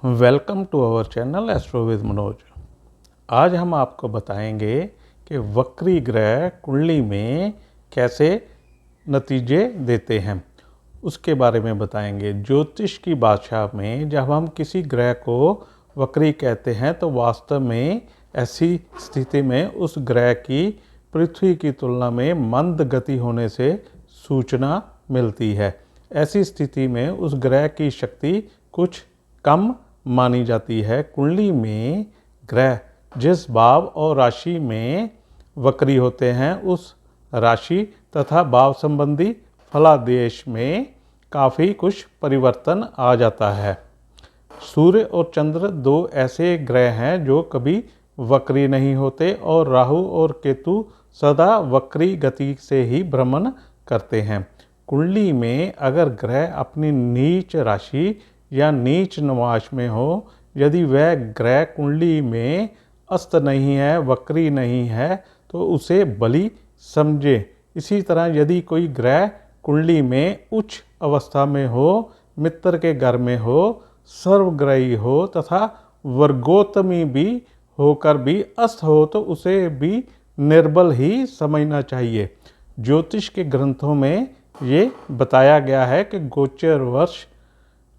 Welcome to our channel Astro with Manoj. आज हम आपको बताएंगे कि वक्री ग्रह कुंडली में कैसे नतीजे देते हैं, उसके बारे में बताएंगे। ज्योतिष की भाषा में जब हम किसी ग्रह को वक्री कहते हैं तो वास्तव में ऐसी स्थिति में उस ग्रह की पृथ्वी की तुलना में मंद गति होने से सूचना मिलती है। ऐसी स्थिति में उस ग्रह की शक्ति कुछ कम मानी जाती है। कुंडली में ग्रह जिस भाव और राशि में वक्री होते हैं उस राशि तथा भाव संबंधी फलादेश में काफ़ी कुछ परिवर्तन आ जाता है। सूर्य और चंद्र दो ऐसे ग्रह हैं जो कभी वक्री नहीं होते और राहु और केतु सदा वक्री गति से ही भ्रमण करते हैं। कुंडली में अगर ग्रह अपनी नीच राशि या नीच निवास में हो, यदि वह ग्रह कुंडली में अस्त नहीं है, वक्री नहीं है, तो उसे बली समझे। इसी तरह यदि कोई ग्रह कुंडली में उच्च अवस्था में हो, मित्र के घर में हो, सर्वग्रही हो तथा वर्गोत्तमी भी होकर भी अस्त हो तो उसे भी निर्बल ही समझना चाहिए। ज्योतिष के ग्रंथों में ये बताया गया है कि गोचर वर्ष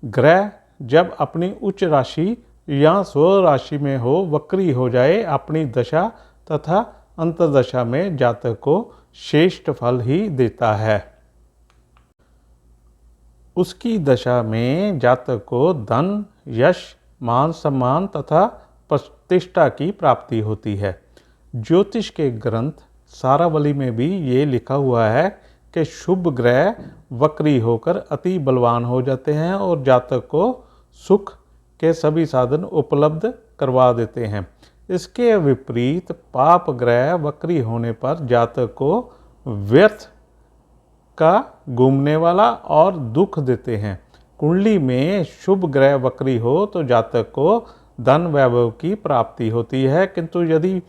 ग्रह जब अपनी उच्च राशि या स्व राशि में हो, वक्री हो जाए, अपनी दशा तथा अंतर्दशा में जातक को श्रेष्ठ फल ही देता है। उसकी दशा में जातक को धन, यश, मान सम्मान तथा प्रतिष्ठा की प्राप्ति होती है। ज्योतिष के ग्रंथ सारावली में भी ये लिखा हुआ है कि शुभ ग्रह वक्री होकर अति बलवान हो जाते हैं और जातक को सुख के सभी साधन उपलब्ध करवा देते हैं। इसके विपरीत पाप ग्रह वक्री होने पर जातक को व्यर्थ का घूमने वाला और दुख देते हैं। कुंडली में शुभ ग्रह वक्री हो तो जातक को धन वैभव की प्राप्ति होती है, किंतु यदि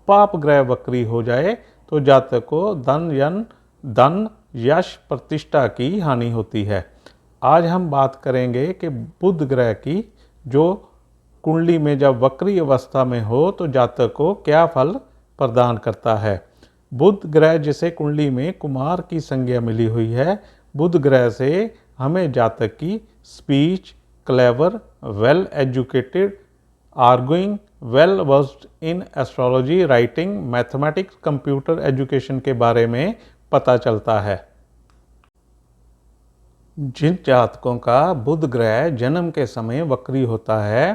पाप ग्रह वक्री हो जाए तो जातक को धन, यश, प्रतिष्ठा की हानि होती है। आज हम बात करेंगे कि बुध ग्रह की, जो कुंडली में जब वक्री अवस्था में हो तो जातक को क्या फल प्रदान करता है। बुध ग्रह जिसे कुंडली में कुमार की संज्ञा मिली हुई है, बुध ग्रह से हमें जातक की speech, clever, well educated, arguing, well versed in astrology, writing, mathematics, computer education के बारे में पता चलता है। जिन जातकों का बुध ग्रह जन्म के समय वक्री होता है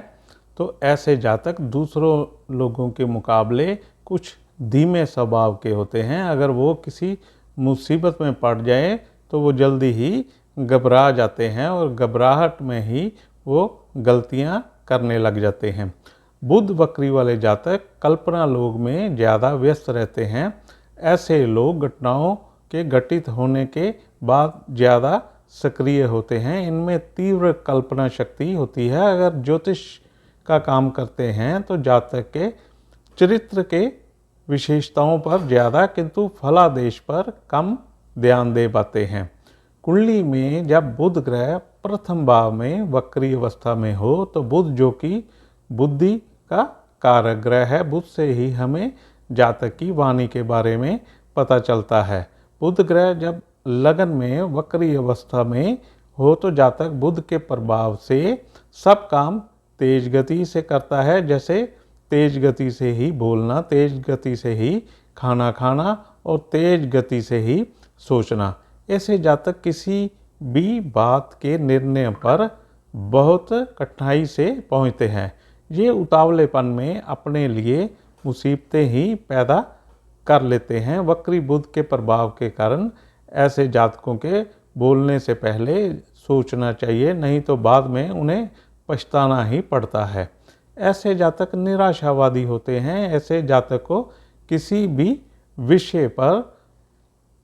तो ऐसे जातक दूसरों लोगों के मुकाबले कुछ धीमे स्वभाव के होते हैं। अगर वो किसी मुसीबत में पड़ जाए तो वो जल्दी ही घबरा जाते हैं और घबराहट में ही वो गलतियां करने लग जाते हैं। बुध वक्री वाले जातक कल्पना लोग में ज़्यादा व्यस्त रहते हैं। ऐसे लोग घटनाओं के घटित होने के बाद ज़्यादा सक्रिय होते हैं। इनमें तीव्र कल्पना शक्ति होती है। अगर ज्योतिष का काम करते हैं तो जातक के चरित्र के विशेषताओं पर ज़्यादा किंतु फलादेश पर कम ध्यान दे पाते हैं। कुंडली में जब बुध ग्रह प्रथम भाव में वक्री अवस्था में हो तो बुध, जो कि बुद्धि का कारक ग्रह है, बुध से ही हमें जातक की वाणी के बारे में पता चलता है। बुध ग्रह जब लगन में वक्री अवस्था में हो तो जातक बुध के प्रभाव से सब काम तेज गति से करता है, जैसे तेज गति से ही बोलना, तेज गति से ही खाना खाना और तेज गति से ही सोचना। ऐसे जातक किसी भी बात के निर्णय पर बहुत कठिनाई से पहुँचते हैं। ये उतावलेपन में अपने लिए मुसीबतें ही पैदा कर लेते हैं। वक्री बुध के प्रभाव के कारण ऐसे जातकों के बोलने से पहले सोचना चाहिए, नहीं तो बाद में उन्हें पछताना ही पड़ता है। ऐसे जातक निराशावादी होते हैं। ऐसे जातक को किसी भी विषय पर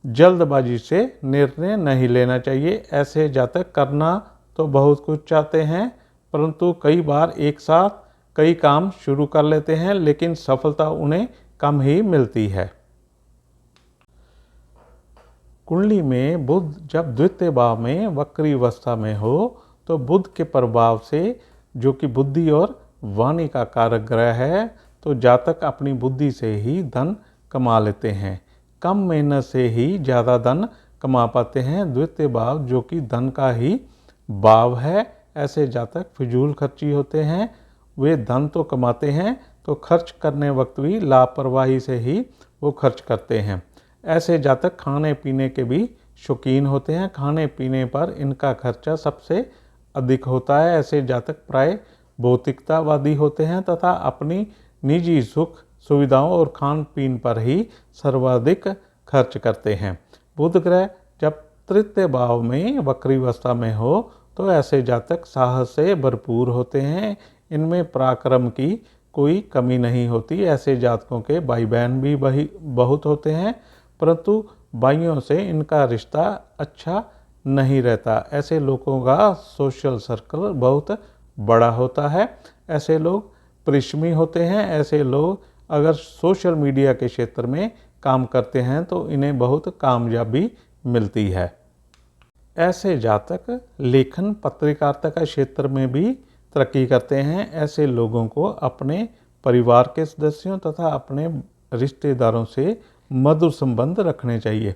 जल्दबाजी से निर्णय नहीं लेना चाहिए। ऐसे जातक करना तो बहुत कुछ चाहते हैं, परंतु कई बार एक साथ कई काम शुरू कर लेते हैं, लेकिन सफलता उन्हें कम ही मिलती है। कुंडली में बुध जब द्वितीय भाव में वक्री अवस्था में हो तो बुध के प्रभाव से जो कि बुद्धि और वाणी का कारक ग्रह है, तो जातक अपनी बुद्धि से ही धन कमा लेते हैं। कम मेहनत से ही ज़्यादा धन कमा पाते हैं। द्वितीय भाव जो कि धन का ही भाव है, ऐसे जातक फिजूल खर्ची होते हैं। वे धन तो कमाते हैं तो खर्च करने वक्त भी लापरवाही से ही वो खर्च करते हैं। ऐसे जातक खाने पीने के भी शौकीन होते हैं। खाने पीने पर इनका खर्चा सबसे अधिक होता है। ऐसे जातक प्राय भौतिकतावादी होते हैं तथा अपनी निजी सुख सुविधाओं और खान पीन पर ही सर्वाधिक खर्च करते हैं। बुध ग्रह जब तृतीय भाव में वक्री अवस्था में हो तो ऐसे जातक साहस से भरपूर होते हैं। इनमें पराक्रम की कोई कमी नहीं होती। ऐसे जातकों के भाई बहन भी बहुत होते हैं, परंतु भाइयों से इनका रिश्ता अच्छा नहीं रहता। ऐसे लोगों का सोशल सर्कल बहुत बड़ा होता है। ऐसे लोग परिश्रमी होते हैं। ऐसे लोग अगर सोशल मीडिया के क्षेत्र में काम करते हैं तो इन्हें बहुत कामयाबी मिलती है। ऐसे जातक लेखन पत्रकारिता का क्षेत्र में भी तरक्की करते हैं। ऐसे लोगों को अपने परिवार के सदस्यों तथा अपने रिश्तेदारों से मधुर संबंध रखने चाहिए।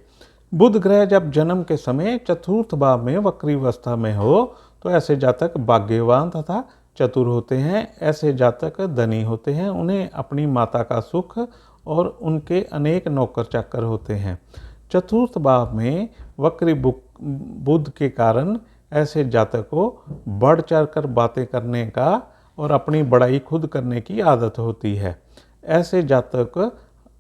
बुध ग्रह जब जन्म के समय चतुर्थ भाव में वक्री अवस्था में हो तो ऐसे जातक भाग्यवान तथा चतुर होते हैं। ऐसे जातक धनी होते हैं। उन्हें अपनी माता का सुख और उनके अनेक नौकर चाकर होते हैं। चतुर्थ भाव में वक्री बुध के कारण ऐसे जातक को बढ़ चढ़ कर बातें करने का और अपनी बड़ाई खुद करने की आदत होती है। ऐसे जातक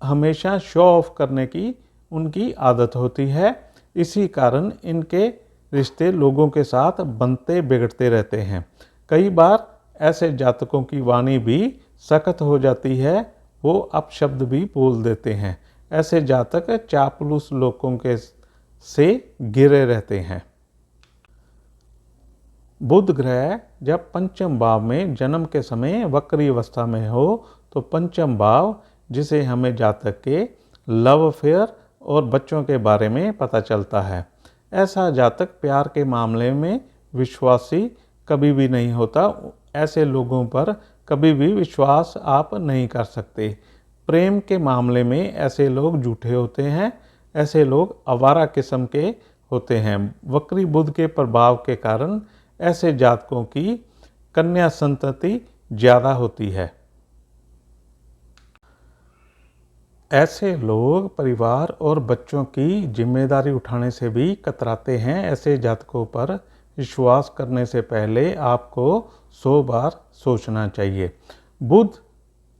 हमेशा शो ऑफ करने की उनकी आदत होती है। इसी कारण इनके रिश्ते लोगों के साथ बनते बिगड़ते रहते हैं। कई बार ऐसे जातकों की वाणी भी सख्त हो जाती है। वो अपशब्द भी बोल देते हैं। ऐसे जातक चापलूस लोगों के से घिरे रहते हैं। बुध ग्रह जब पंचम भाव में जन्म के समय वक्री अवस्था में हो तो पंचम भाव जिसे हमें जातक के लव अफेयर और बच्चों के बारे में पता चलता है। ऐसा जातक प्यार के मामले में विश्वासी कभी भी नहीं होता। ऐसे लोगों पर कभी भी विश्वास आप नहीं कर सकते। प्रेम के मामले में ऐसे लोग झूठे होते हैं। ऐसे लोग आवारा किस्म के होते हैं। वक्री बुध के प्रभाव के कारण ऐसे जातकों की कन्या संतति ज़्यादा होती है। ऐसे लोग परिवार और बच्चों की जिम्मेदारी उठाने से भी कतराते हैं। ऐसे जातकों पर विश्वास करने से पहले आपको 100 बार सोचना चाहिए। बुध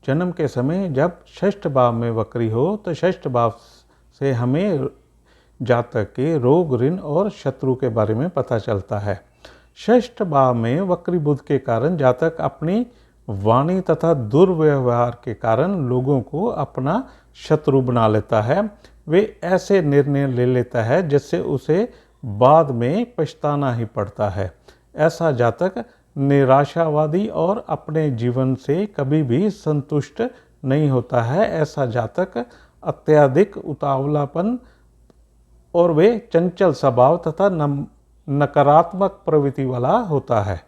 जन्म के समय जब षष्ठ भाव में वक्री हो तो षष्ठ भाव से हमें जातक के रोग ऋण और शत्रु के बारे में पता चलता है। षष्ठ भाव में वक्री बुध के कारण जातक अपनी वाणी तथा दुर्व्यवहार के कारण लोगों को अपना शत्रु बना लेता है। वे ऐसे निर्णय ले लेता है जिससे उसे बाद में पछताना ही पड़ता है। ऐसा जातक निराशावादी और अपने जीवन से कभी भी संतुष्ट नहीं होता है। ऐसा जातक अत्यधिक उतावलापन और वे चंचल स्वभाव तथा नकारात्मक प्रवृत्ति वाला होता है।